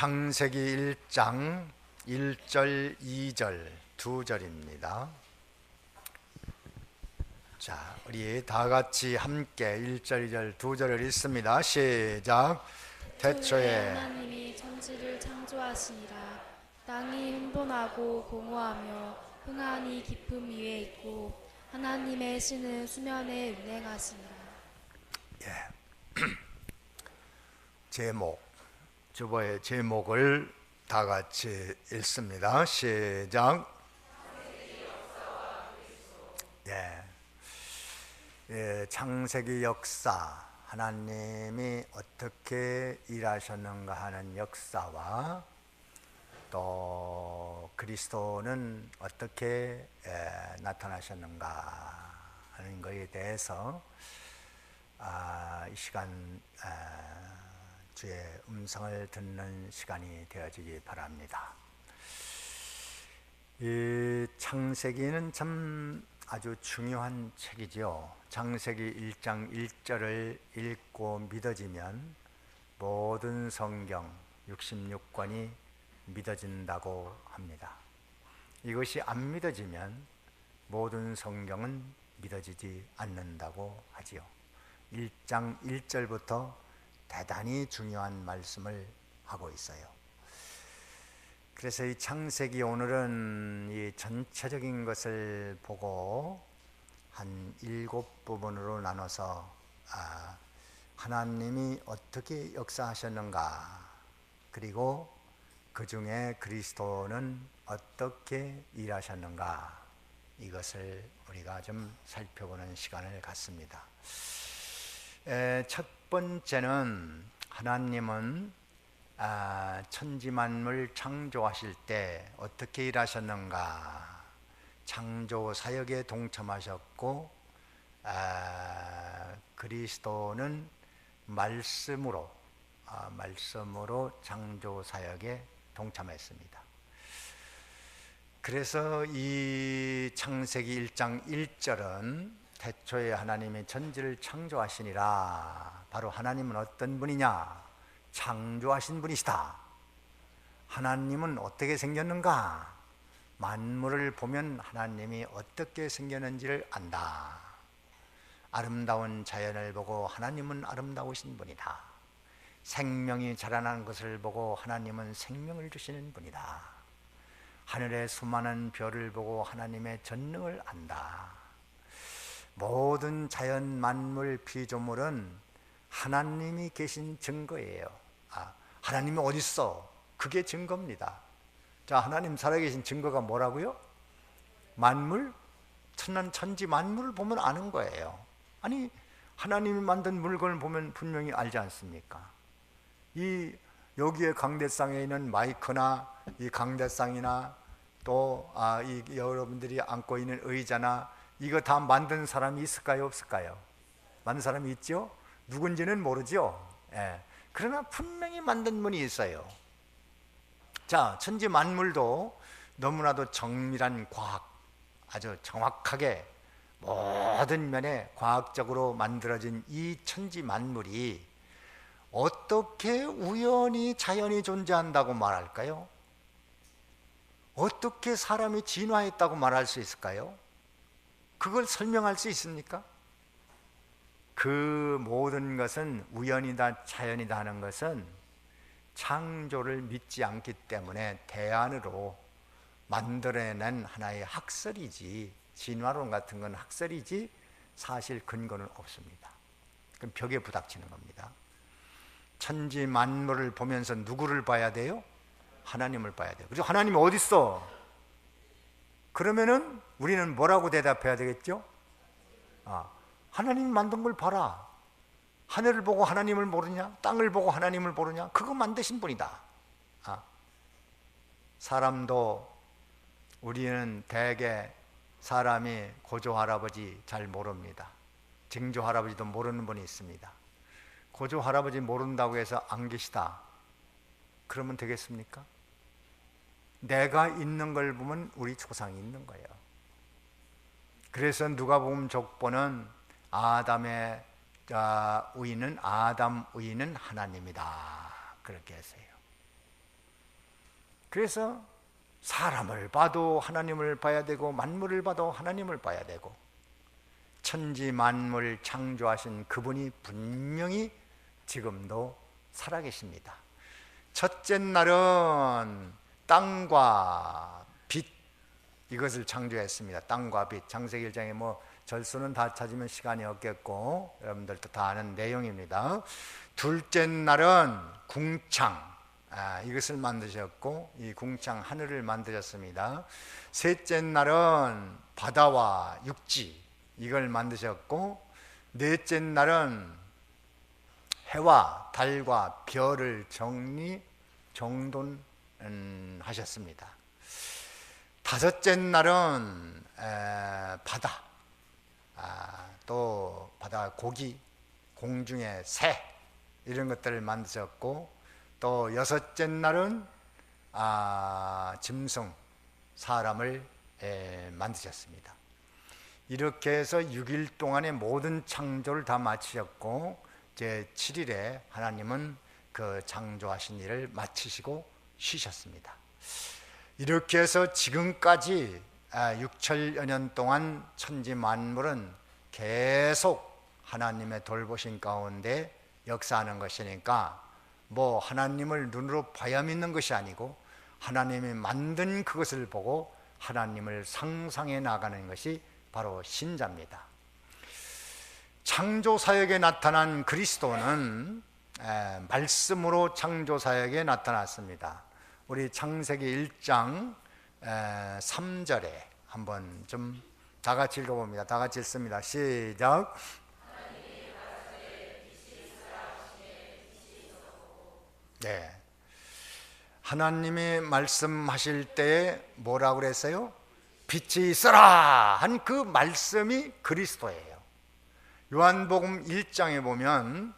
창세기 1장 1절, 2절, 2절입니다. 자, 우리 다 같이 함께 1절, 2절, 2절을 읽습니다. 시작. 태초에 하나님이 천지를 창조하시니라. 땅이 혼돈하고 공허하며 흥한이 깊음 위에 있고 하나님의 신은 수면에 운행하시니라. 제목, 주보의 제목을 다 같이 읽습니다. 시작. 창세기 역사, 하나님이 어떻게 일하셨는가 하는 역사와 또 그리스도는 어떻게 나타나셨는가 하는 것에 대해서 이 시간 주의 음성을 듣는 시간이 되어지기 바랍니다. 이 창세기는 참 아주 중요한 책이죠. 창세기 1장 1절을 읽고 믿어지면 모든 성경 66권이 믿어진다고 합니다. 이것이 안 믿어지면 모든 성경은 믿어지지 않는다고 하지요. 1장 1절부터 대단히 중요한 말씀을 하고 있어요. 그래서 이 창세기 오늘은 이 전체적인 것을 보고 한 7부분으로 나눠서 하나님이 어떻게 역사하셨는가, 그리고 그 중에 그리스도는 어떻게 일하셨는가, 이것을 우리가 좀 살펴보는 시간을 갖습니다. 첫 번째는 하나님은 천지만물 창조하실 때 어떻게 일하셨는가, 창조 사역에 동참하셨고 그리스도는 말씀으로 창조 사역에 동참했습니다. 그래서 이 창세기 1장 1절은 태초에 하나님이 천지를 창조하시니라. 바로 하나님은 어떤 분이냐? 창조하신 분이시다. 하나님은 어떻게 생겼는가? 만물을 보면 하나님이 어떻게 생겼는지를 안다. 아름다운 자연을 보고 하나님은 아름다우신 분이다. 생명이 자라나는 것을 보고 하나님은 생명을 주시는 분이다. 하늘의 수많은 별을 보고 하나님의 전능을 안다. 모든 자연 만물 피조물은 하나님이 계신 증거예요. 하나님이 어디 있어? 그게 증거입니다. 자, 하나님 살아계신 증거가 뭐라고요? 만물, 천지 만물을 보면 아는 거예요. 아니, 하나님이 만든 물건을 보면 분명히 알지 않습니까? 여기에 강대상에 있는 마이크나 이 강대상이나 또 여러분들이 안고 있는 의자나 이거 다 만든 사람이 있을까요, 없을까요? 만든 사람이 있죠? 누군지는 모르죠. 그러나 분명히 만든 분이 있어요. 자, 천지 만물도 너무나도 정밀한 과학, 아주 정확하게 모든 면에 과학적으로 만들어진 이 천지 만물이 어떻게 우연히 자연이 존재한다고 말할까요? 어떻게 사람이 진화했다고 말할 수 있을까요? 그걸 설명할 수 있습니까? 그 모든 것은 우연이다, 자연이다 하는 것은 창조를 믿지 않기 때문에 대안으로 만들어낸 하나의 학설이지, 진화론 같은 건 학설이지 사실 근거는 없습니다. 그럼 벽에 부닥치는 겁니다. 천지 만물을 보면서 누구를 봐야 돼요? 하나님을 봐야 돼요. 그래서 하나님이 어디 있어? 그러면은 우리는 뭐라고 대답해야 되겠죠? 하나님이 만든 걸 봐라. 하늘을 보고 하나님을 모르냐? 땅을 보고 하나님을 모르냐? 그거 만드신 분이다. 사람도 우리는 대개 사람이 고조 할아버지 잘 모릅니다. 증조 할아버지도 모르는 분이 있습니다. 고조 할아버지 모른다고 해서 안 계시다, 그러면 되겠습니까? 내가 있는 걸 보면 우리 조상이 있는 거예요. 그래서 누가복음 족보는 아담의 우인은 하나님이다, 그렇게 했어요. 그래서 사람을 봐도 하나님을 봐야 되고 만물을 봐도 하나님을 봐야 되고 천지 만물 창조하신 그분이 분명히 지금도 살아계십니다. 첫째 날은 땅과 빛, 이것을 창조했습니다. 땅과 빛. 창세기 1장에 절수는 다 찾으면 시간이 없겠고 여러분들도 다 아는 내용입니다. 둘째 날은 궁창, 이것을 만드셨고 이 궁창 하늘을 만드셨습니다. 셋째 날은 바다와 육지, 이걸 만드셨고 넷째 날은 해와 달과 별을 정돈하셨습니다. 다섯째 날은 바다, 또 바다 고기, 공중의 새, 이런 것들을 만드셨고 또 여섯째 날은 짐승, 사람을 만드셨습니다. 이렇게 해서 6일 동안의 모든 창조를 다 마치셨고 제 7일에 하나님은 그 창조하신 일을 마치시고 쉬셨습니다. 이렇게 해서 지금까지 6천여 년 동안 천지 만물은 계속 하나님의 돌보신 가운데 역사하는 것이니까 하나님을 눈으로 봐야 믿는 것이 아니고 하나님이 만든 그것을 보고 하나님을 상상해 나가는 것이 바로 신자입니다. 창조사역에 나타난 그리스도는 말씀으로 창조사역에 나타났습니다. 우리 창세기 1장 3절에 한번 좀 다 같이 읽어봅니다. 다 같이 읽습니다. 시작. 네, 하나님이 말씀하실 때에 뭐라고 그랬어요? 빛이 있어라 한 그 말씀이 그리스도예요. 요한복음 1장에 보면,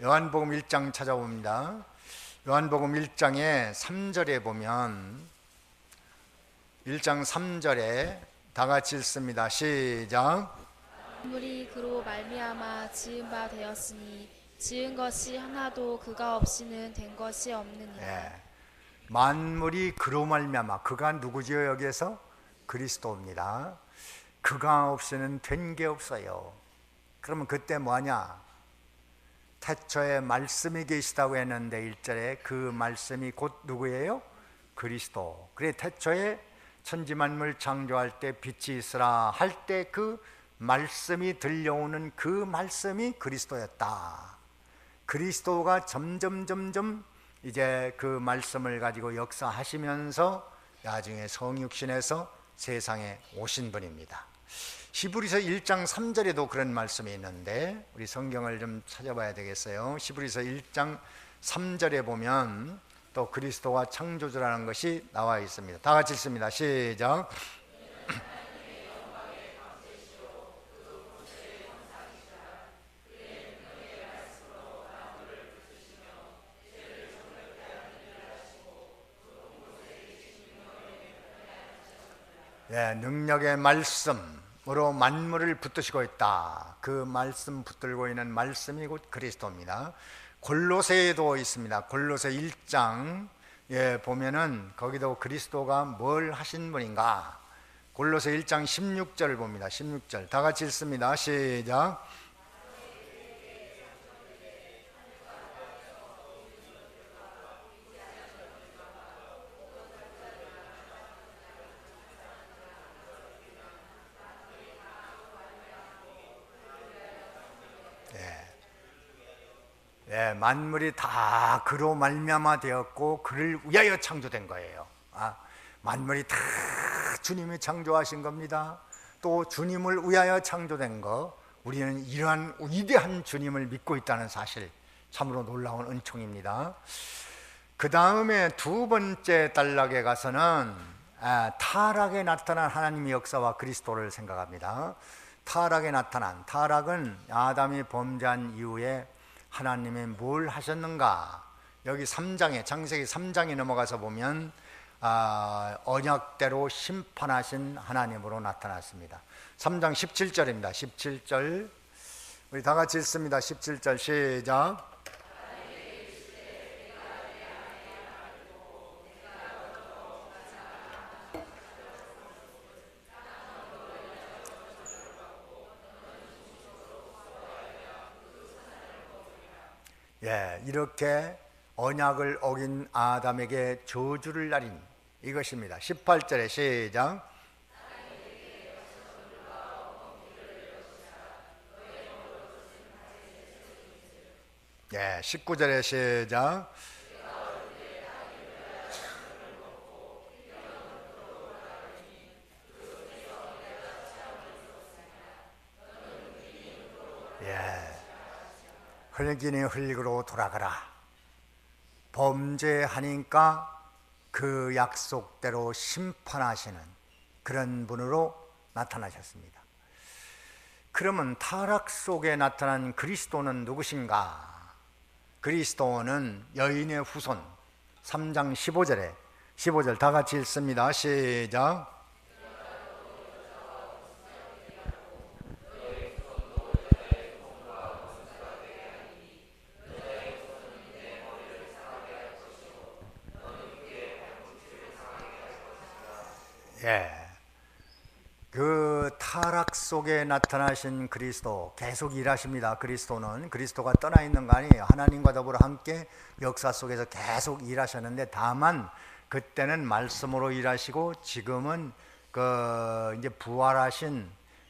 요한복음 1장 찾아봅니다. 요한복음 1장의 3절에 보면, 1장 3절에 다 같이 읽습니다. 시작. 만물이 그로 말미암아 지은 바 되었으니 지은 것이 하나도 그가 없이는 된 것이 없느니라. 네. 만물이 그로 말미암아, 그가 누구지요? 여기에서 그리스도입니다. 그가 없이는 된 게 없어요. 그러면 그때 뭐하냐? 태초에 말씀이 계시다고 했는데 1절에 그 말씀이 곧 누구예요? 그리스도. 그래, 태초에 천지만물 창조할 때 빛이 있으라 할 때 그 말씀이 들려오는 그 말씀이 그리스도였다. 그리스도가 점점 이제 그 말씀을 가지고 역사하시면서 나중에 성육신해서 세상에 오신 분입니다. 히브리서 1장 3절에도 그런 말씀이 있는데 우리 성경을 좀 찾아봐야 되겠어요. 히브리서 1장 3절에 보면 또 그리스도와 창조주라는 것이 나와 있습니다. 다 같이 읽습니다. 시작. 네, 능력의 말씀으로 만물을 붙드시고 있다. 그 말씀 붙들고 있는 말씀이 곧 그리스도입니다. 골로새에도 있습니다. 골로새 1장에 보면은 거기도 그리스도가 뭘 하신 분인가? 골로새 1장 16절을 봅니다. 16절 다 같이 읽습니다. 시작. 예, 만물이 다 그로 말미암아 되었고 그를 위하여 창조된 거예요. 만물이 다 주님이 창조하신 겁니다. 또 주님을 위하여 창조된 거, 우리는 이러한 위대한 주님을 믿고 있다는 사실, 참으로 놀라운 은총입니다. 그 다음에 두 번째 단락에 가서는 타락에 나타난 하나님의 역사와 그리스도를 생각합니다. 타락에 나타난, 타락은 아담이 범죄한 이후에 하나님이 뭘 하셨는가? 여기 3장에, 창세기 3장에 넘어가서 보면 언약대로 심판하신 하나님으로 나타났습니다. 3장 17절입니다. 17절 우리 다 같이 읽습니다. 17절 시작. 이렇게 언약을 어긴 아담에게 저주를 날린 이것입니다. 18절에 시작. 19절에 시작. 흙이니 흙으로 돌아가라. 범죄하니까 그 약속대로 심판하시는 그런 분으로 나타나셨습니다. 그러면 타락 속에 나타난 그리스도는 누구신가? 그리스도는 여인의 후손. 3장 15절 다 같이 읽습니다. 시작. 그 타락 속에 나타나신 그리스도 계속 일하십니다. 그리스도가 떠나 있는 거 아니에요. 하나님과 더불어 함께 역사 속에서 계속 일하셨는데, 다만 그때는 말씀으로 일하시고 지금은 이제 부활하신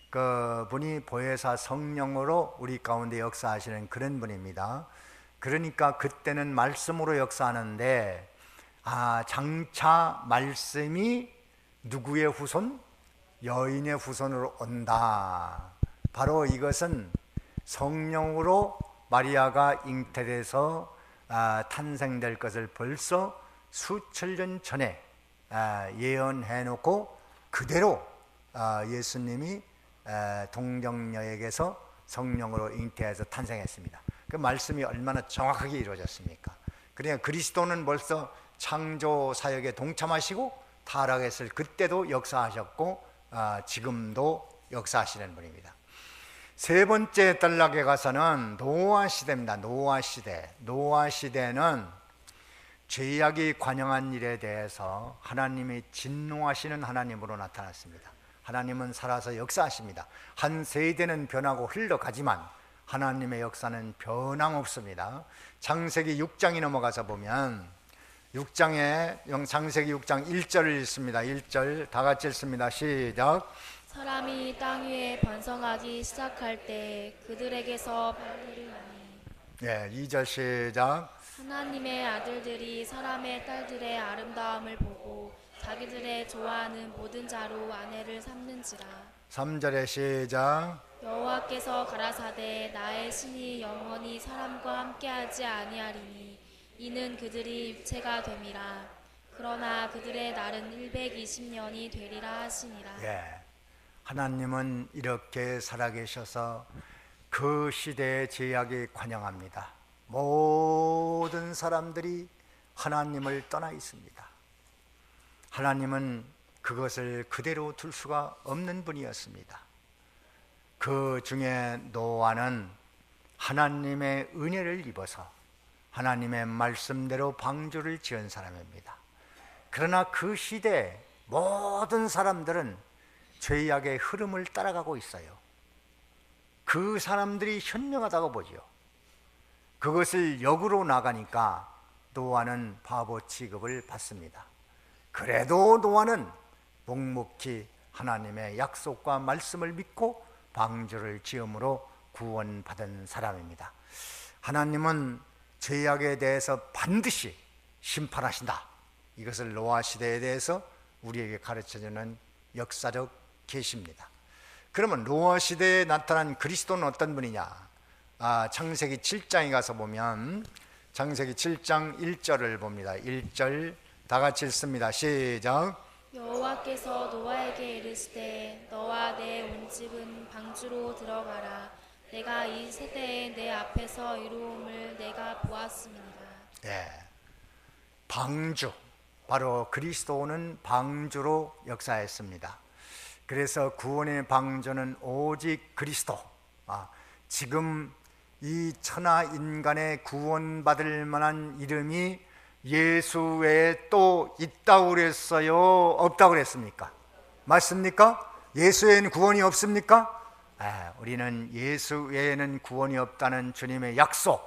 그 분이 보혜사 성령으로 우리 가운데 역사하시는 그런 분입니다. 그러니까 그때는 말씀으로 역사하는데, 장차 말씀이 누구의 후손? 여인의 후손으로 온다. 바로 이것은 성령으로 마리아가 잉태돼서 탄생될 것을 벌써 수천 년 전에 예언해 놓고 그대로 예수님이 동정녀에게서 성령으로 잉태해서 탄생했습니다. 그 말씀이 얼마나 정확하게 이루어졌습니까? 그러니까 그리스도는 벌써 창조 사역에 동참하시고 타락했을 그때도 역사하셨고 지금도 역사하시는 분입니다. 세 번째 단락에 가서는 노아 시대입니다. 노아 시대는 죄악이 관영한 일에 대해서 하나님이 진노하시는 하나님으로 나타났습니다. 하나님은 살아서 역사하십니다. 한 세대는 변하고 흘러가지만 하나님의 역사는 변함없습니다. 창세기 6장이 넘어가서 보면 창세기 6장 1절을 읽습니다. 1절 다 같이 읽습니다. 시작. 사람이 땅 위에 번성하기 시작할 때 그들에게서 바늘을 나니. 2절 시작. 하나님의 아들들이 사람의 딸들의 아름다움을 보고 자기들의 좋아하는 모든 자로 아내를 삼는지라. 3절에 시작. 여호와께서 가라사대 나의 신이 영원히 사람과 함께하지 아니하리니 이는 그들이 육체가 됨이라. 그러나 그들의 날은 120년이 되리라 하시니라. 하나님은 이렇게 살아계셔서 그 시대의 죄악이 관영합니다. 모든 사람들이 하나님을 떠나 있습니다. 하나님은 그것을 그대로 둘 수가 없는 분이었습니다. 그 중에 노아는 하나님의 은혜를 입어서 하나님의 말씀대로 방주를 지은 사람입니다. 그러나 그 시대에 모든 사람들은 죄악의 흐름을 따라가고 있어요. 그 사람들이 현명하다고 보죠. 그것을 역으로 나가니까 노아는 바보 취급을 받습니다. 그래도 노아는 묵묵히 하나님의 약속과 말씀을 믿고 방주를 지음으로 구원받은 사람입니다. 하나님은 죄악에 대해서 반드시 심판하신다. 이것을 노아 시대에 대해서 우리에게 가르쳐주는 역사적 계시입니다. 그러면 노아 시대에 나타난 그리스도는 어떤 분이냐? 창세기 7장에 가서 보면 창세기 7장 1절을 봅니다. 1절 다 같이 읽습니다. 시작. 여호와께서 노아에게 이르시되 너와 내 온 집은 방주로 들어가라. 내가 이 세대에 내 앞에서 이루음을 내가 보았습니다. 방주, 바로 그리스도는 방주로 역사했습니다. 그래서 구원의 방주는 오직 그리스도. 지금 이 천하 인간의 구원받을 만한 이름이 예수 외에 또 있다고 그랬어요? 없다고 그랬습니까? 맞습니까? 예수 외에는 구원이 없습니까? 우리는 예수 외에는 구원이 없다는 주님의 약속,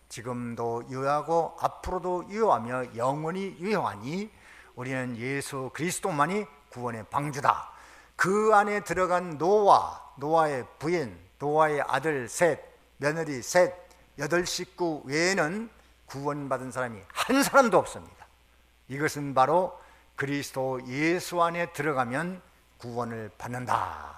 지금도 유효하고 앞으로도 유효하며 영원히 유효하니 우리는 예수 그리스도만이 구원의 방주다. 그 안에 들어간 노아의 부인, 노아의 아들 셋, 며느리 셋, 8식구 외에는 구원받은 사람이 한 사람도 없습니다. 이것은 바로 그리스도 예수 안에 들어가면 구원을 받는다.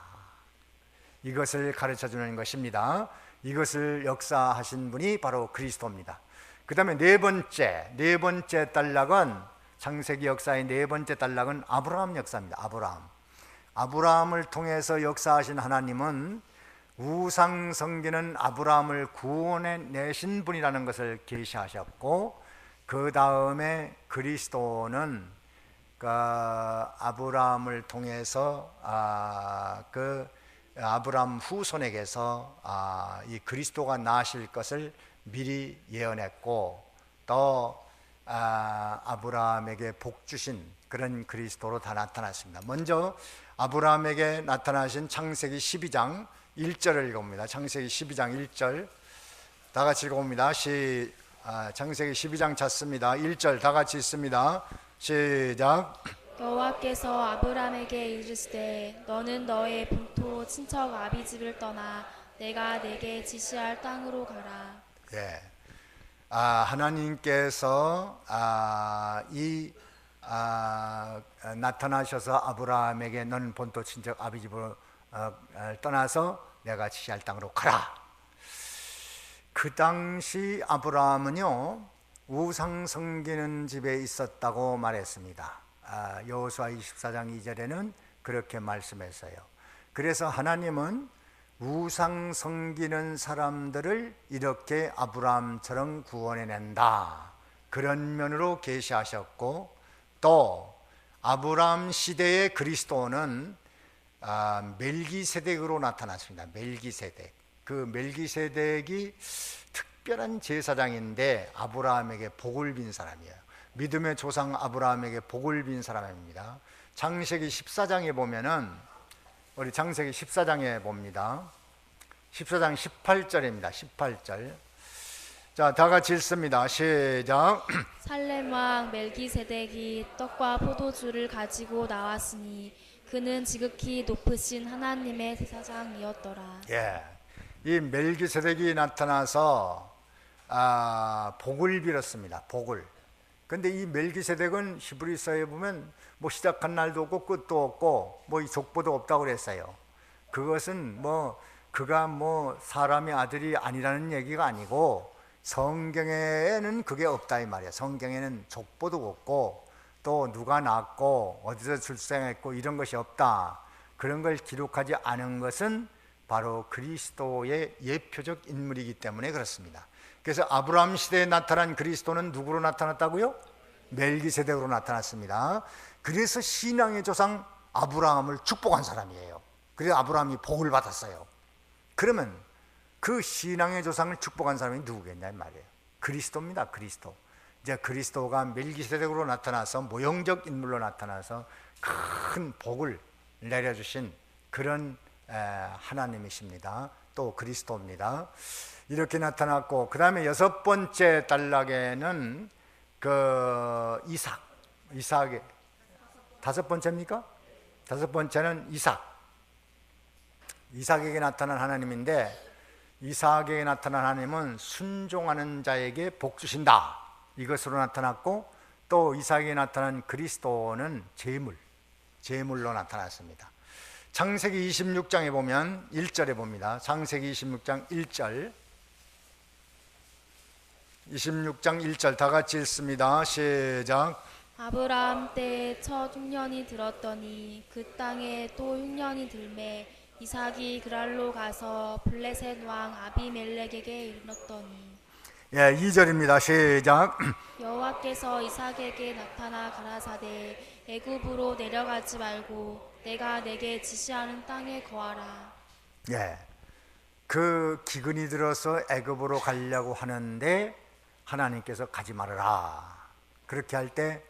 이것을 가르쳐 주는 것입니다. 이것을 역사하신 분이 바로 그리스도입니다. 그 다음에 네 번째 단락은, 창세기 역사의 네 번째 단락은 아브라함 역사입니다. 아브라함을 통해서 역사하신 하나님은 우상 섬기는 아브라함을 구원해 내신 분이라는 것을 계시하셨고, 그 다음에 그리스도는 그 아브라함을 통해서 그 아브라함 후손에게서 이 그리스도가 나실 것을 미리 예언했고, 또 아브라함에게 복 주신 그런 그리스도로 다 나타났습니다. 먼저 아브라함에게 나타나신 창세기 12장 1절을 읽어봅니다. 창세기 12장 1절 다 같이 읽어봅니다. 창세기 12장 찾습니다. 1절 다 같이 읽습니다. 시작. 여호와께서 아브람에게 이르시되 너는 너의 본토 친척 아비집을 떠나 내가 내게 지시할 땅으로 가라. 예. 하나님께서 나타나셔서 아브라함에게 너는 본토 친척 아비집으로 떠나서 내가 지시할 땅으로 가라. 그 당시 아브라함은요, 우상 섬기는 집에 있었다고 말했습니다. 여호수아 24장 2절에는 그렇게 말씀했어요. 그래서 하나님은 우상 섬기는 사람들을 이렇게 아브라함처럼 구원해낸다, 그런 면으로 계시하셨고, 또 아브라함 시대의 그리스도는 멜기세덱으로 나타났습니다. 그 멜기세덱이 특별한 제사장인데 아브라함에게 복을 빈 사람이에요. 믿음의 조상 아브라함에게 복을 빈 사람입니다. 창세기 14장에 보면은, 우리 창세기 14장에 봅니다. 14장 18절입니다. 18절. 자, 다 같이 읽습니다. 시작. 살렘 왕 멜기세덱이 떡과 포도주를 가지고 나왔으니 그는 지극히 높으신 하나님의 제사장이었더라. 예, 이 멜기세덱이 나타나서 복을 빌었습니다. 복을. 근데 이 멜기세덱은 히브리서에 보면 뭐 시작한 날도 없고 끝도 없고 뭐 이 족보도 없다고 그랬어요. 그것은 뭐 그가 뭐 사람의 아들이 아니라는 얘기가 아니고, 성경에는 그게 없다 이 말이야. 성경에는 족보도 없고 또 누가 낳았고 어디서 출생했고 이런 것이 없다. 그런 걸 기록하지 않은 것은 바로 그리스도의 예표적 인물이기 때문에 그렇습니다. 그래서 아브라함 시대에 나타난 그리스도는 누구로 나타났다고요? 멜기세덱으로 나타났습니다. 그래서 신앙의 조상 아브라함을 축복한 사람이에요. 그래서 아브라함이 복을 받았어요. 그러면 그 신앙의 조상을 축복한 사람이 누구겠냐 이 말이에요. 그리스도입니다. 그리스도. 이제 그리스도가 멜기세덱으로 나타나서 모형적 인물로 나타나서 큰 복을 내려주신 그런 하나님이십니다. 또 그리스도입니다. 이렇게 나타났고, 그 다음에 6번째 단락에는 그 이삭의 5번째입니까? 5번째는 이삭에게 나타난 하나님인데, 이삭에게 나타난 하나님은 순종하는 자에게 복 주신다, 이것으로 나타났고, 또 이삭에게 나타난 그리스도는 제물로 나타났습니다. 창세기 26장에 보면 1절에 봅니다. 창세기 26장 1절, 26장 1절 다 같이 읽습니다. 시작. 아브라함 때에 첫 흉년이 들었더니 그 땅에 또 흉년이 들매 이삭이 그랄로 가서 블레셋 왕 아비멜렉에게 이르렀더니. 예, 2절입니다. 시작. 여호와께서 이삭에게 나타나 가라사대 애굽으로 내려가지 말고 내가 내게 지시하는 땅에 거하라. 예, 그 기근이 들어서 애굽으로 가려고 하는데 하나님께서 가지 말아라. 그렇게 할 때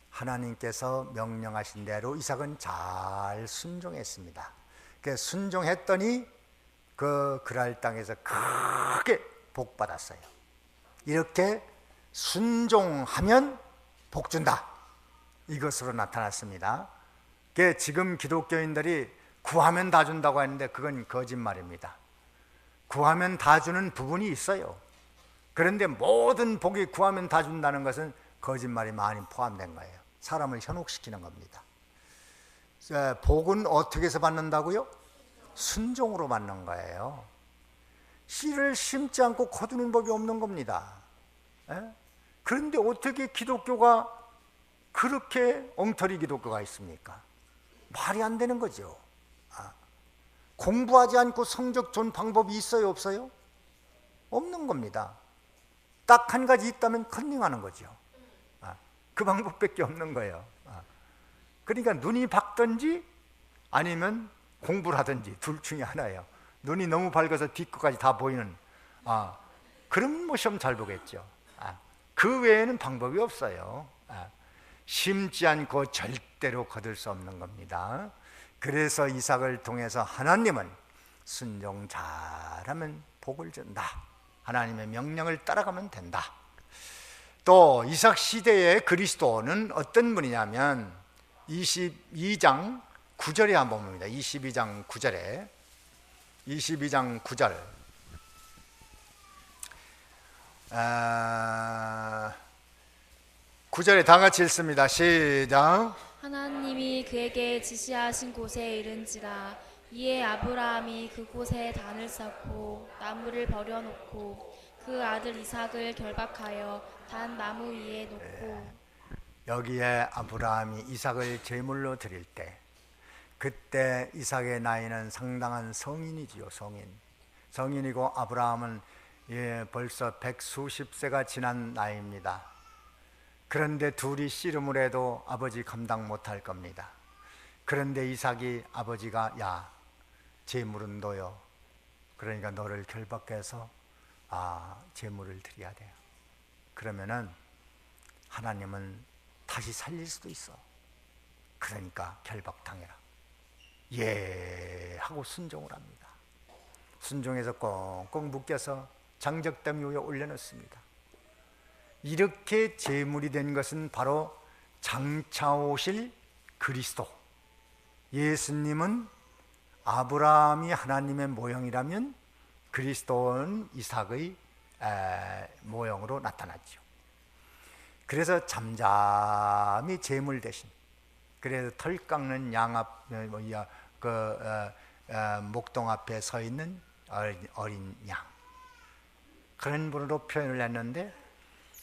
하나님께서 명령하신 대로 이삭은 잘 순종했습니다. 그 순종했더니 그 그랄 땅에서 크게 복 받았어요. 이렇게 순종하면 복 준다, 이것으로 나타났습니다. 지금 기독교인들이 구하면 다 준다고 하는데 그건 거짓말입니다. 구하면 다 주는 부분이 있어요. 그런데 모든 복이 구하면 다 준다는 것은 거짓말이 많이 포함된 거예요. 사람을 현혹시키는 겁니다. 복은 어떻게 해서 받는다고요? 순종으로 받는 거예요. 씨를 심지 않고 거두는 법이 없는 겁니다. 그런데 어떻게 기독교가 그렇게 엉터리 기독교가 있습니까? 말이 안 되는 거죠. 공부하지 않고 성적 좋은 방법이 있어요, 없어요? 없는 겁니다. 딱 한 가지 있다면 컨닝하는 거죠. 그 방법밖에 없는 거예요. 그러니까 눈이 밝든지 아니면 공부를 하든지 둘 중에 하나예요. 눈이 너무 밝아서 뒷끝까지 다 보이는, 그러면 뭐 시험 잘 보겠죠. 그 외에는 방법이 없어요. 심지 않고 절대로 거둘 수 없는 겁니다. 그래서 이삭을 통해서 하나님은 순종 잘하면 복을 준다, 하나님의 명령을 따라가면 된다. 또 이삭 시대의 그리스도는 어떤 분이냐면 22장 9절에 한번 봅니다. 22장 9절에 22장 9절 9절에 다 같이 읽습니다. 시작. 하나님이 그에게 지시하신 곳에 이른지라 이에 아브라함이 그곳에 단을 쌓고 나무를 버려놓고 그 아들 이삭을 결박하여 단 나무 위에 놓고 여기에 아브라함이 이삭을 제물로 드릴 때, 그때 이삭의 나이는 상당한 성인이지요. 성인이고 아브라함은 벌써 100수십 세가 지난 나이입니다. 그런데 둘이 씨름을 해도 아버지 감당 못할 겁니다. 그런데 이삭이 아버지가 야, 제물은 너요. 그러니까 너를 결박해서 제물을 드려야 돼요. 그러면은 하나님은 다시 살릴 수도 있어. 그러니까 결박당해라. 예 하고 순종을 합니다. 순종해서 꽁꽁 묶여서 장적담 위에 올려놓습니다. 이렇게 제물이 된 것은 바로 장차 오실 그리스도, 예수님은 아브라함이 하나님의 모형이라면 그리스도는 이삭의 모형으로 나타났죠. 그래서 잠잠히 제물 대신, 그래서 털 깎는 양 앞, 목동 앞에 서 있는 어린 양, 그런 분으로 표현을 했는데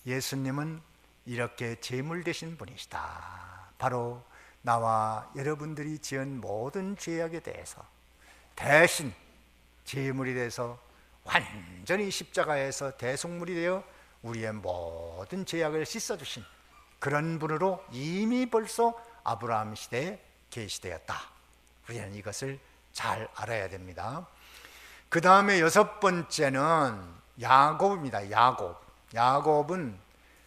예수님은 이렇게 제물 되신 분이시다. 바로 나와 여러분들이 지은 모든 죄악에 대해서 대신 제물이 돼서 완전히 십자가에서 대속물이 되어 우리의 모든 죄악을 씻어주신 그런 분으로 이미 벌써 아브라함 시대에 계시되었다. 우리는 이것을 잘 알아야 됩니다. 그 다음에 6번째는 야곱입니다. 야곱은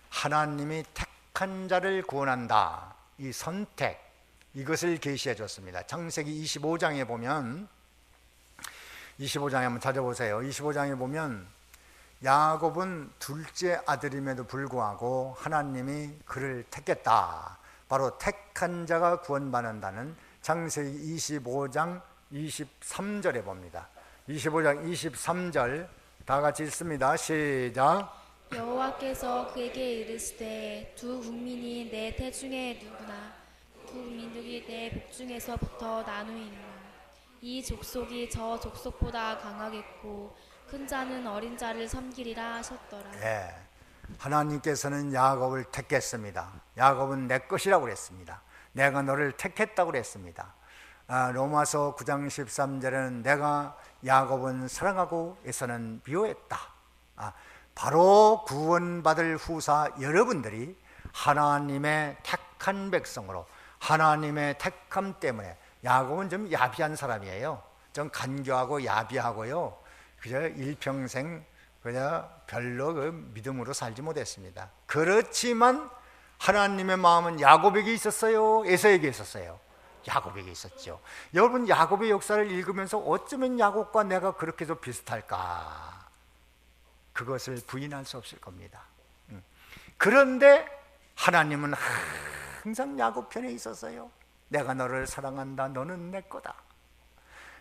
하나님이 택한 자를 구원한다, 이 선택, 이것을 계시해 줬습니다. 창세기 25장에 보면, 25장에 한번 찾아보세요. 25장에 보면 야곱은 둘째 아들임에도 불구하고 하나님이 그를 택했다, 바로 택한 자가 구원받는다는 창세기 25장 23절에 봅니다. 25장 23절 다 같이 읽습니다. 시작. 여호와께서 그에게 이르시되 두 국민이 내 태중에 누구나 두 민족이 내 복중에서부터 나누이니라. 이 족속이 저 족속보다 강하겠고 큰 자는 어린 자를 섬기리라 하셨더라. 네, 하나님께서는 야곱을 택했습니다. 야곱은 내 것이라고 그랬습니다. 내가 너를 택했다고 그랬습니다. 로마서 9장 13절에는 내가 야곱은 사랑하고 에서는 미워했다. 바로 구원받을 후사 여러분들이 하나님의 택한 백성으로, 하나님의 택함 때문에, 야곱은 좀 야비한 사람이에요. 좀 간교하고 야비하고요, 그저 일평생 그저 별로 그 믿음으로 살지 못했습니다. 그렇지만 하나님의 마음은 야곱에게 있었어요, 에서에게 있었어요? 야곱에게 있었죠. 여러분, 야곱의 역사를 읽으면서 어쩌면 야곱과 내가 그렇게도 비슷할까? 그것을 부인할 수 없을 겁니다. 그런데 하나님은 항상 야곱 편에 있었어요. 내가 너를 사랑한다. 너는 내 거다.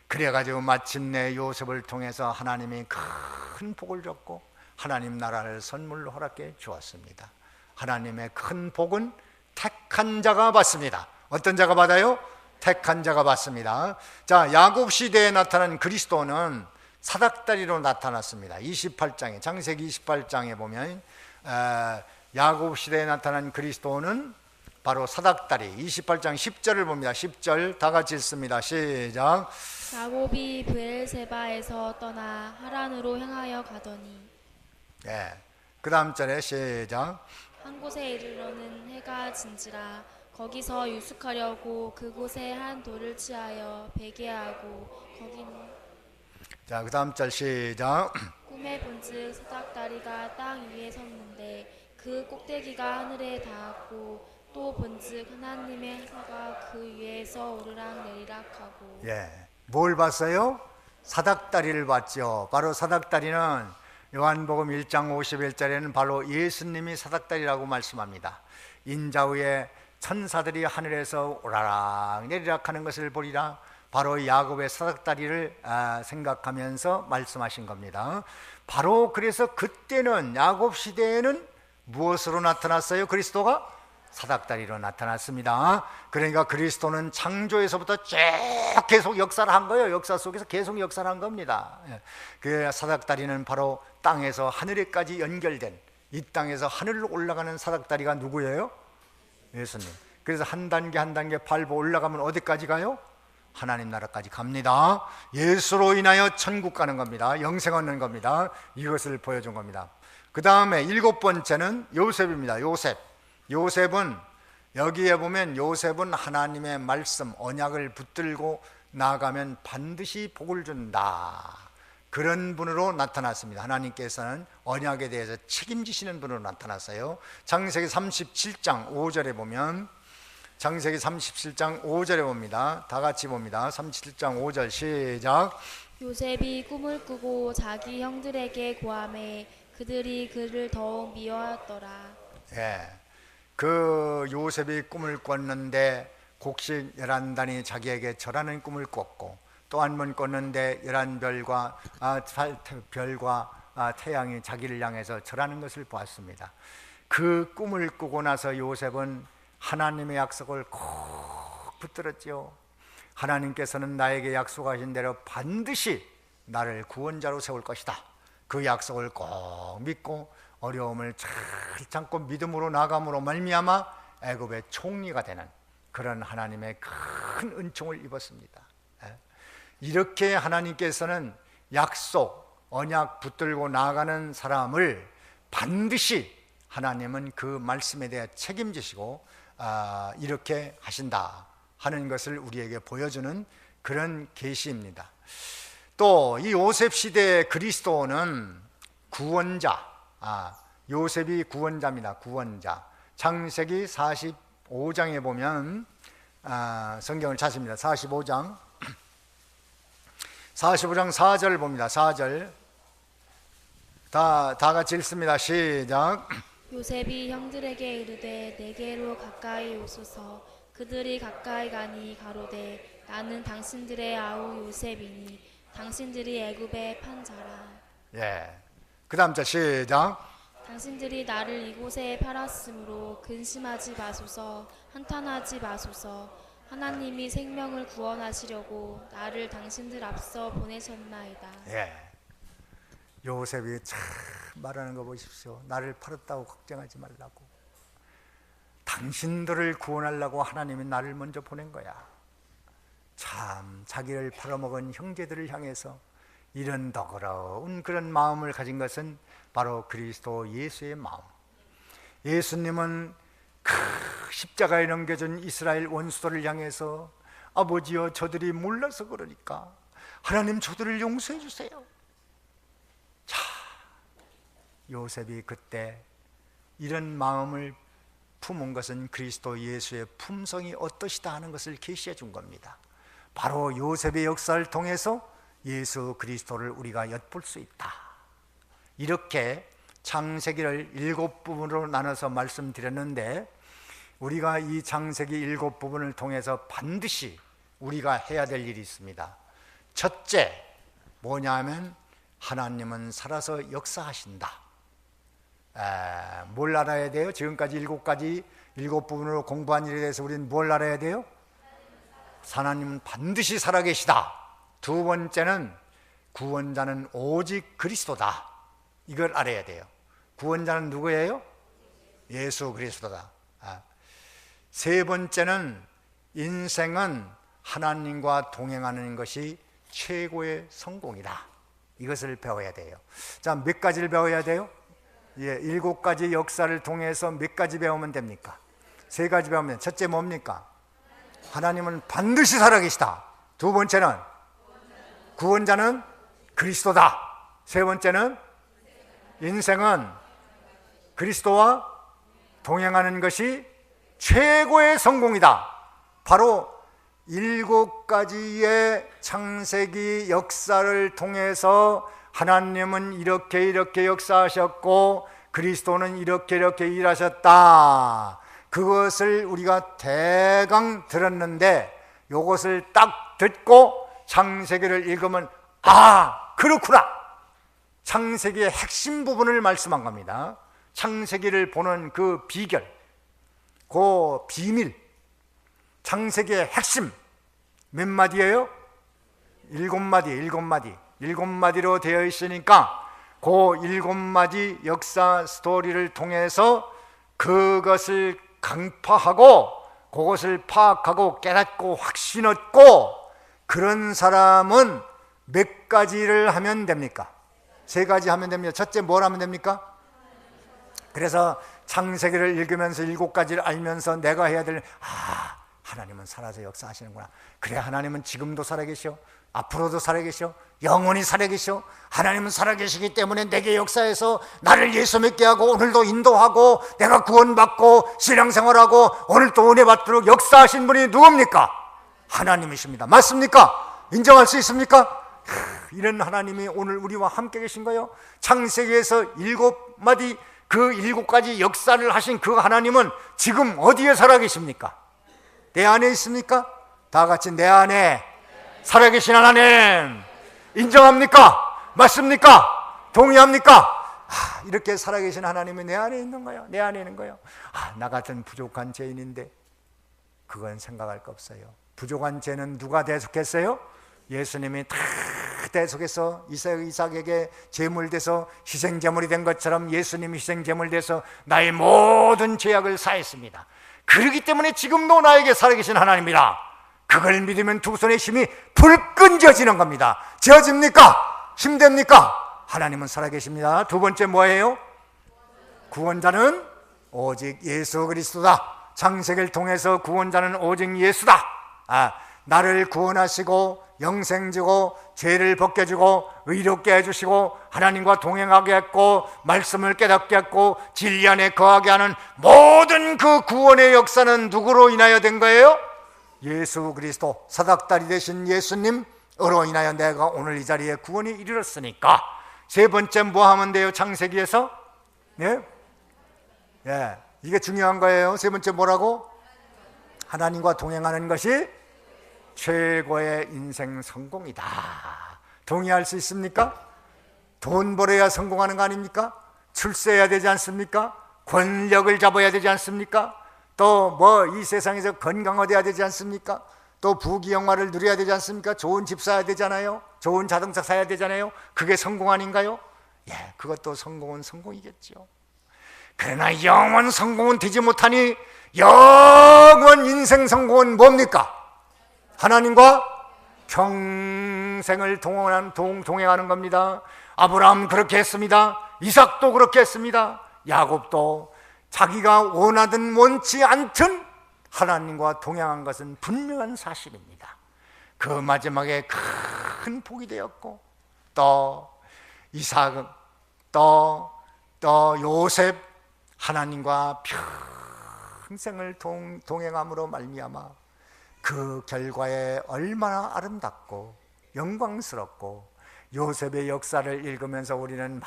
그래가지고 마침내 요셉을 통해서 하나님이 큰 복을 줬고 하나님 나라를 선물로 허락해 주었습니다. 하나님의 큰 복은 택한 자가 받습니다. 어떤 자가 받아요? 택한 자가 받습니다. 자, 야곱 시대에 나타난 그리스도는 사닥다리로 나타났습니다. 28장에 창세기 28장에 보면 야곱 시대에 나타난 그리스도는 바로 사닥다리. 28장 10절을 봅니다. 10절 다 같이 읽습니다. 시작. 야곱이 브엘세바에서 떠나 하란으로 향하여 가더니 그 다음 절에 시작. 한 곳에 이르러는 해가 진지라 거기서 유숙하려고 그곳에 한 돌을 취하여 베개하고 거기는 자, 그 다음 절 시작. 꿈에 본즉 사닥다리가 땅 위에 섰는데 그 꼭대기가 하늘에 닿았고 또 본즉 하나님의 행사가 그 위에서 오르락 내리락하고 뭘 봤어요? 사닥다리를 봤죠. 바로 사닥다리는 요한복음 1장 51절에는 바로 예수님이 사닥다리라고 말씀합니다. 인자 후에 천사들이 하늘에서 오라락 내리락 하는 것을 보리라. 바로 야곱의 사닥다리를 생각하면서 말씀하신 겁니다. 바로 그래서 그때는 야곱 시대에는 무엇으로 나타났어요? 그리스도가 사닥다리로 나타났습니다. 그러니까 그리스도는 창조에서부터 쭉 계속 역사를 한 거예요. 역사 속에서 계속 역사를 한 겁니다. 그 사닥다리는 바로 땅에서 하늘에까지 연결된, 이 땅에서 하늘로 올라가는 사닥다리가 누구예요? 예수님. 그래서 한 단계 한 단계 밟아 올라가면 어디까지 가요? 하나님 나라까지 갑니다. 예수로 인하여 천국 가는 겁니다. 영생 얻는 겁니다. 이것을 보여준 겁니다. 그 다음에 일곱 번째는 요셉입니다. 요셉은 여기에 보면 요셉은 하나님의 말씀 언약을 붙들고 나가면 반드시 복을 준다, 그런 분으로 나타났습니다. 하나님께서는 언약에 대해서 책임지시는 분으로 나타났어요. 창세기 37장 5절에 보면, 창세기 37장 5절에 봅니다. 다 같이 봅니다. 37장 5절 시작. 요셉이 꿈을 꾸고 자기 형들에게 고하매 그들이 그를 더욱 미워하더라. 그 요셉이 꿈을 꿨는데 곡식 11단이 자기에게 절하는 꿈을 꿨고, 또 한 번 꿨는데 11별과 태양이 자기를 향해서 절하는 것을 보았습니다. 그 꿈을 꾸고 나서 요셉은 하나님의 약속을 꼭 붙들었죠. 하나님께서는 나에게 약속하신 대로 반드시 나를 구원자로 세울 것이다, 그 약속을 꼭 믿고 어려움을 잘 참고 믿음으로 나감으로 말미암아 애굽의 총리가 되는 그런 하나님의 큰 은총을 입었습니다. 이렇게 하나님께서는 약속, 언약 붙들고 나아가는 사람을 반드시 하나님은 그 말씀에 대해 책임지시고 이렇게 하신다 하는 것을 우리에게 보여주는 그런 계시입니다. 또 이 요셉 시대의 그리스도는 구원자, 요셉이 구원자입니다. 구원자. 창세기 45장에 보면 성경을 찾습니다. 45장 4절 봅니다. 4절 다 같이 읽습니다. 시작. 요셉이 형들에게 이르되 내게로 가까이 오소서. 그들이 가까이 가니 가로되 나는 당신들의 아우 요셉이니 당신들이 애굽에 판 자라. 그 다음 절 시작. 당신들이 나를 이곳에 팔았으므로 근심하지 마소서. 한탄하지 마소서. 하나님이 생명을 구원하시려고 나를 당신들 앞서 보내셨나이다. 요셉이 참 말하는 거 보십시오. 나를 팔았다고 걱정하지 말라고, 당신들을 구원하려고 하나님이 나를 먼저 보낸 거야. 참 자기를 팔아먹은 형제들을 향해서 이런 너그러운 그런 마음을 가진 것은 바로 그리스도 예수의 마음. 예수님은 그 십자가에 넘겨진 이스라엘 원수들을 향해서 아버지여 저들이 몰라서 그러니까 하나님 저들을 용서해 주세요. 자, 요셉이 그때 이런 마음을 품은 것은 그리스도 예수의 품성이 어떠시다 하는 것을 계시해 준 겁니다. 바로 요셉의 역사를 통해서 예수 그리스도를 우리가 엿볼 수 있다. 이렇게 창세기를 7부분으로 나눠서 말씀드렸는데, 우리가 이 창세기 7부분을 통해서 반드시 우리가 해야 될 일이 있습니다. 첫째 뭐냐면 하나님은 살아서 역사하신다. 뭘 알아야 돼요? 지금까지 7부분으로 공부한 일에 대해서 우리는 뭘 알아야 돼요? 하나님은 반드시 살아계시다. 두 번째는 구원자는 오직 그리스도다. 이걸 알아야 돼요. 구원자는 누구예요? 예수 그리스도다. 세 번째는 인생은 하나님과 동행하는 것이 최고의 성공이다. 이것을 배워야 돼요. 자, 몇 가지를 배워야 돼요? 7가지 역사를 통해서 몇 가지 배우면 됩니까? 3가지 배우면. 첫째 뭡니까? 하나님은 반드시 살아계시다. 두 번째는 구원자는 그리스도다. 세 번째는 인생은 그리스도와 동행하는 것이 최고의 성공이다. 바로 7가지의 창세기 역사를 통해서 하나님은 이렇게 역사하셨고 그리스도는 이렇게 일하셨다. 그것을 우리가 대강 들었는데, 이것을 딱 듣고 창세기를 읽으면 그렇구나. 창세기의 핵심 부분을 말씀한 겁니다. 창세기를 보는 그 비결, 그 비밀, 창세기의 핵심 몇 마디예요? 7마디. 7마디로 되어 있으니까 그 7마디 역사 스토리를 통해서 그것을 강파하고 그것을 파악하고 깨닫고 확신 얻고, 그런 사람은 몇 가지를 하면 됩니까? 3가지 하면 됩니다. 첫째 뭘 하면 됩니까? 그래서 창세기를 읽으면서 7가지를 알면서 내가 해야 될, 하나님은 살아서 역사하시는구나. 그래, 하나님은 지금도 살아계셔, 앞으로도 살아계셔, 영원히 살아계셔. 하나님은 살아계시기 때문에 내게 역사해서 나를 예수 믿게 하고 오늘도 인도하고 내가 구원받고 신앙생활하고 오늘도 은혜 받도록 역사하신 분이 누굽니까? 하나님이십니다. 맞습니까? 인정할 수 있습니까? 이런 하나님이 오늘 우리와 함께 계신 거예요. 창세기에서 7마디 그 7가지 역사를 하신 그 하나님은 지금 어디에 살아계십니까? 내 안에 있습니까? 다 같이 내 안에 살아계신 하나님 인정합니까? 맞습니까? 동의합니까? 이렇게 살아계신 하나님이 내 안에 있는 거예요. 내 안에 있는 거예요. 나 같은 부족한 죄인인데, 그건 생각할 거 없어요. 부족한 죄는 누가 대속했어요? 예수님이 다 대속해서 이삭에게 제물돼서 희생제물이 된 것처럼 예수님이 희생제물 돼서 나의 모든 죄악을 사했습니다. 그렇기 때문에 지금도 나에게 살아계신 하나님이라, 그걸 믿으면 두 손의 힘이 불끈 져지는 겁니다. 져집니까? 힘됩니까? 하나님은 살아계십니다. 두 번째 뭐예요? 구원자는 오직 예수 그리스도다. 창세기를 통해서 구원자는 오직 예수다. 나를 구원하시고 영생 주고 죄를 벗겨주고 의롭게 해주시고 하나님과 동행하게 했고 말씀을 깨닫게 했고 진리 안에 거하게 하는 모든 그 구원의 역사는 누구로 인하여 된 거예요? 예수 그리스도, 사닥다리 되신 예수님으로 인하여 내가 오늘 이 자리에 구원이 이르렀으니까. 세 번째 뭐 하면 돼요? 창세기에서? 이게 중요한 거예요. 세 번째 뭐라고? 하나님과 동행하는 것이 최고의 인생 성공이다. 동의할 수 있습니까? 돈 벌어야 성공하는 거 아닙니까? 출세해야 되지 않습니까? 권력을 잡아야 되지 않습니까? 또 뭐 이 세상에서 건강해야 되지 않습니까? 또 부귀영화를 누려야 되지 않습니까? 좋은 집 사야 되잖아요. 좋은 자동차 사야 되잖아요. 그게 성공 아닌가요? 그것도 성공은 성공이겠죠. 그러나 영원 성공은 되지 못하니 영원 인생 성공은 뭡니까? 하나님과 평생을 동행하는 겁니다. 아브라함 그렇게 했습니다. 이삭도 그렇게 했습니다. 야곱도 자기가 원하든 원치 않든 하나님과 동행한 것은 분명한 사실입니다. 그 마지막에 큰 복이 되었고, 또 이삭, 또 요셉, 하나님과 평생을 동행함으로 말미암아 그 결과에 얼마나 아름답고 영광스럽고, 요셉의 역사를 읽으면서 우리는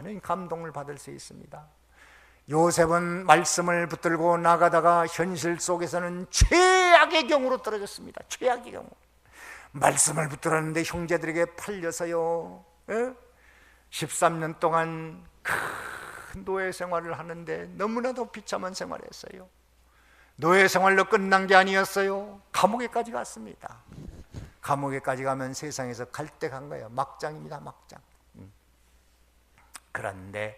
많은 감동을 받을 수 있습니다. 요셉은 말씀을 붙들고 나가다가 현실 속에서는 최악의 경우로 떨어졌습니다. 최악의 경우. 말씀을 붙들었는데 형제들에게 팔려서요, 13년 동안 큰 노예 생활을 하는데 너무나도 비참한 생활을 했어요. 노예 생활로 끝난 게 아니었어요. 감옥에까지 갔습니다. 감옥에까지 가면 세상에서 갈 때 간 거예요. 막장입니다. 막장. 그런데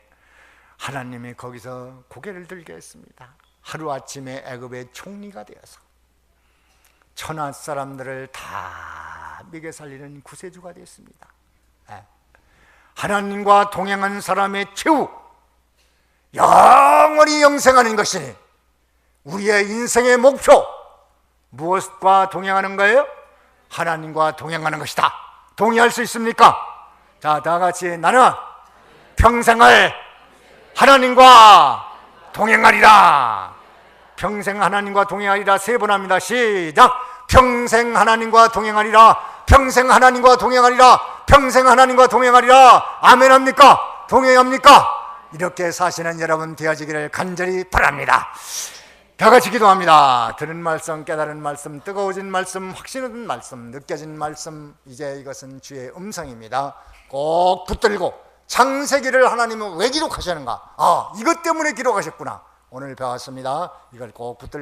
하나님이 거기서 고개를 들게 했습니다. 하루아침에 애굽의 총리가 되어서 천하 사람들을 다 먹여 살리는 구세주가 됐습니다. 하나님과 동행한 사람의 최후, 영원히 영생하는 것이 우리의 인생의 목표. 무엇과 동행하는 거예요? 하나님과 동행하는 것이다. 동의할 수 있습니까? 자, 다 같이 나는 평생을 하나님과 동행하리라. 평생 하나님과 동행하리라. 3번 합니다. 시작. 평생 하나님과 동행하리라. 평생 하나님과 동행하리라. 평생 하나님과 동행하리라. 아멘 합니까? 동행합니까? 이렇게 사시는 여러분 되어지기를 간절히 바랍니다. 다 같이 기도합니다. 들은 말씀, 깨달은 말씀, 뜨거워진 말씀, 확신얻은 말씀, 느껴진 말씀, 이제 이것은 주의 음성입니다. 꼭 붙들고 창세기를 하나님은 왜 기록하셨는가? 이것 때문에 기록하셨구나. 오늘 배웠습니다. 이걸 꼭 붙들고